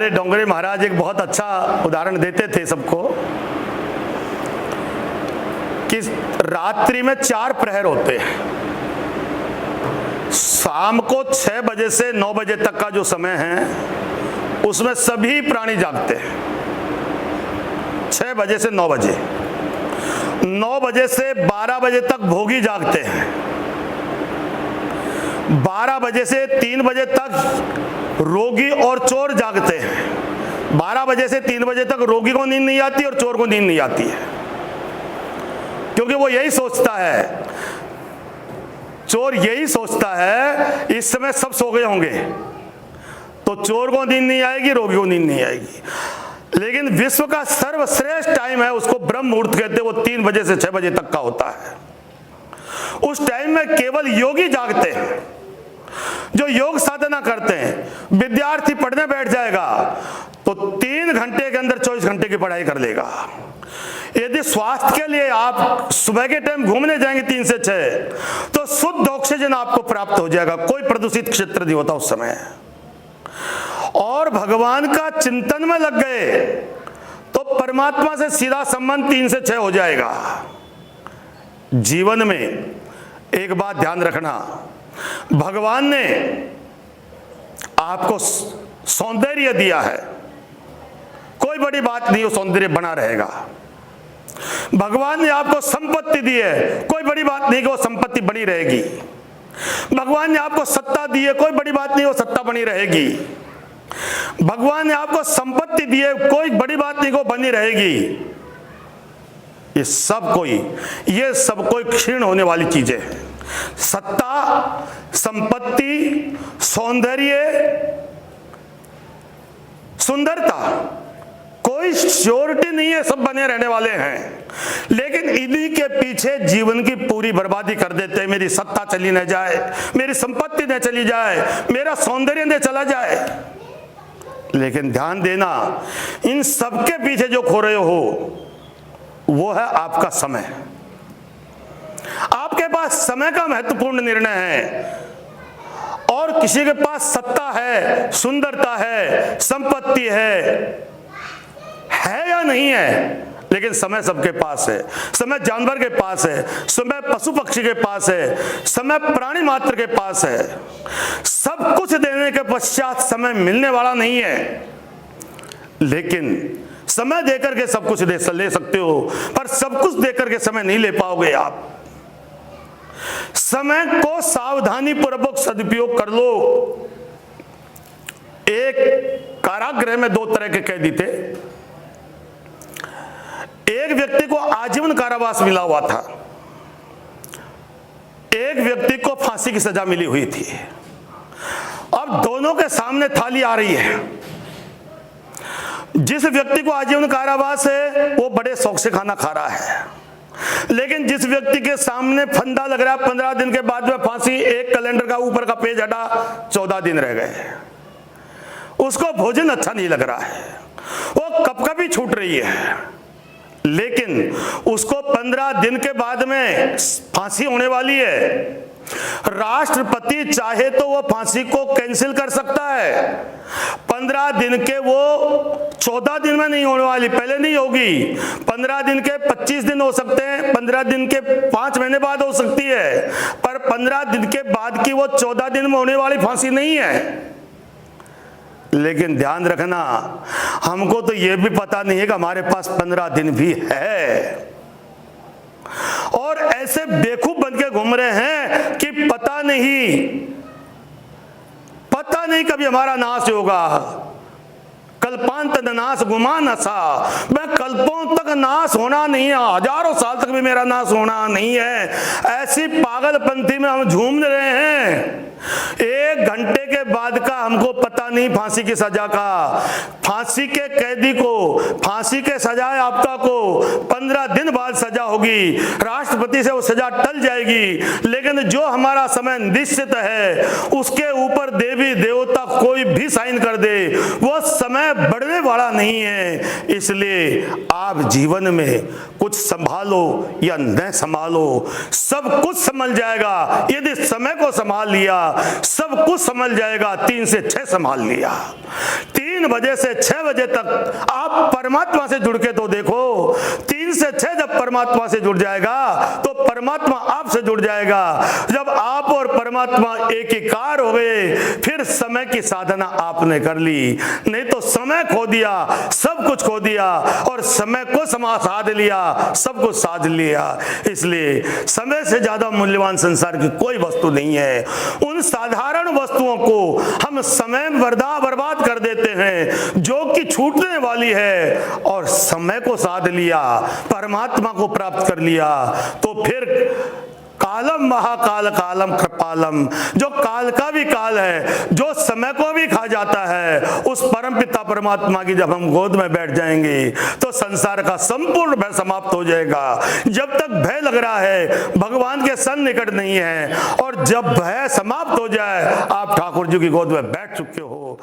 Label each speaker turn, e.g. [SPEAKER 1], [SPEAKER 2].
[SPEAKER 1] हमारे डोंगरे महाराज एक बहुत अच्छा उदाहरण देते थे सबको कि रात्रि में 4 प्रहर होते हैं। शाम को 6 बजे से 9 बजे तक का जो समय है उसमें सभी प्राणी जागते हैं। 6 बजे से 9 बजे, 9 बजे से 12 बजे तक भोगी जागते हैं। 12 बजे से 3 बजे तक रोगी और चोर जागते हैं। 12 बजे से 3 बजे तक रोगी को नींद नहीं आती और चोर को नींद नहीं आती है, क्योंकि वो यही सोचता है, चोर यही सोचता है इस समय सब सो गए होंगे, तो चोर को नींद नहीं आएगी, रोगी को नींद नहीं आएगी। लेकिन विश्व का सर्वश्रेष्ठ टाइम है, उसको ब्रह्म मुहूर्त कहते हैं, वो 3 बजे से 6 बजे तक का होता है। उस टाइम में केवल योगी जागते हैं, जो योग साधना करते हैं। विद्यार्थी पढ़ने बैठ जाएगा तो 3 घंटे के अंदर 24 घंटे की पढ़ाई कर लेगा। यदि स्वास्थ्य के लिए आप सुबह के टाइम घूमने जाएंगे 3 से 6 तो शुद्ध ऑक्सीजन आपको प्राप्त हो जाएगा, कोई प्रदूषित क्षेत्र नहीं होता उस समय। और भगवान का चिंतन में लग गए तो परमात्मा से सीधा संबंध 3 से 6 हो जाएगा। जीवन में एक बात ध्यान रखना, भगवान ने आपको सौंदर्य दिया है, कोई बड़ी बात नहीं, वो सौंदर्य बना रहेगा। भगवान ने आपको संपत्ति दी है, कोई बड़ी बात नहीं कि वो संपत्ति बनी रहेगी। भगवान ने आपको सत्ता दी है, कोई बड़ी बात नहीं, वो सत्ता बनी रहेगी। भगवान ने आपको संपत्ति दी है, कोई बड़ी बात नहीं, वो बनी रहेगी। ये सब कोई क्षीण होने वाली चीजें हैं। सत्ता, संपत्ति, सौंदर्य, सुंदरता, कोई श्योरिटी नहीं है, सब बने रहने वाले हैं। लेकिन इन्हीं के पीछे जीवन की पूरी बर्बादी कर देते हैं। मेरी सत्ता चली न जाए, मेरी संपत्ति न चली जाए, मेरा सौंदर्य न चला जाए। लेकिन ध्यान देना, इन सबके पीछे जो खो रहे हो वो है आपका समय। आपके पास समय का महत्वपूर्ण निर्णय है। और किसी के पास सत्ता है, सुंदरता है, संपत्ति है या नहीं है, लेकिन समय सबके पास है। समय जानवर के पास है, समय पशु पक्षी के पास है, समय प्राणी मात्र के पास है। सब कुछ देने के पश्चात समय मिलने वाला नहीं है। लेकिन समय देकर के सब कुछ ले सकते हो, पर सब कुछ देकर के समय नहीं ले पाओगे आप। समय को सावधानी पूर्वक सदुपयोग कर लो। एक कारागृह में 2 तरह के कैदी थे। एक व्यक्ति को आजीवन कारावास मिला हुआ था, एक व्यक्ति को फांसी की सजा मिली हुई थी। अब दोनों के सामने थाली आ रही है। जिस व्यक्ति को आजीवन कारावास है वो बड़े शौक से खाना खा रहा है, लेकिन जिस व्यक्ति के सामने फंदा लग रहा है 15 दिन के बाद में फांसी, एक कैलेंडर का ऊपर का पेज हटा, 14 दिन रह गए, उसको भोजन अच्छा नहीं लग रहा है, वो कभी छूट रही है। लेकिन उसको 15 दिन के बाद में फांसी होने वाली है। राष्ट्रपति चाहे तो वो फांसी को कैंसिल कर सकता है। 15 दिन के वो 14 दिन में नहीं होने वाली, पहले नहीं होगी। 15 दिन के 25 दिन हो सकते हैं, 15 दिन के 5 महीने बाद हो सकती है, पर 15 दिन के बाद की वो 14 दिन में होने वाली फांसी नहीं है। लेकिन ध्यान रखना, हमको तो यह भी पता नहीं है कि हमारे पास 15 दिन भी है, और ऐसे बेवकूफ बन के घूम रहे हैं कि पता नहीं कभी हमारा नाश होगा। कल्पांत नाश गुमान असा, मैं कल्पों तक नाश होना नहीं है, हजारों साल तक भी मेरा नाश होना नहीं है। ऐसी पागलपंथी में हम झूम रहे हैं। 1 घंटे के बाद का हमको पता नहीं फांसी की सजा का। फांसी के कैदी को फांसी के सजाए आपका को 15 दिन बाद सजा होगी, राष्ट्रपति से वो सजा टल जाएगी। लेकिन जो हमारा समय निश्चित है उसके ऊपर देवी देवता कोई भी साइन कर दे, वो समय बढ़ने वाला नहीं है। इसलिए आप जीवन में कुछ संभालो या न संभालो, सब कुछ संभल जाएगा यदि समय को संभाल लिया। सब कुछ संभल जाएगा। 3 से 6 संभाल लिया। 3 बजे से 6 बजे तक आप परमात्मा से जुड़ के तो देखो। 3 से 6 जब परमात्मा से जुड़ जाएगा तो परमात्मा आपसे जुड़ जाएगा। जब आप और परमात्मा एक ही कार हो गए, फिर समय की साधना आपने कर ली। नहीं तो समय खो दिया, सब कुछ खो दिया, और समय को साध लिया, सब कुछ साध लिया। इसलिए समय से ज्यादा मूल्यवान संसार की कोई वस्तु नहीं है। उन साधारण वस्तुओं को हम समय बर्बाद कर देते हैं जो कि छूटने वाली है, और समय को साध लिया, परमात्मा को प्राप्त कर लिया, तो फिर कालम महाकाल कालम कृपालम, जो काल का भी काल है, जो समय को भी खा जाता है, उस परम पिता परमात्मा की जब हम गोद में बैठ जाएंगे तो संसार का संपूर्ण भय समाप्त हो जाएगा। जब तक भय लग रहा है भगवान के सन्निकट नहीं है, और जब भय समाप्त हो जाए आप ठाकुर जी की गोद में बैठ चुके हो।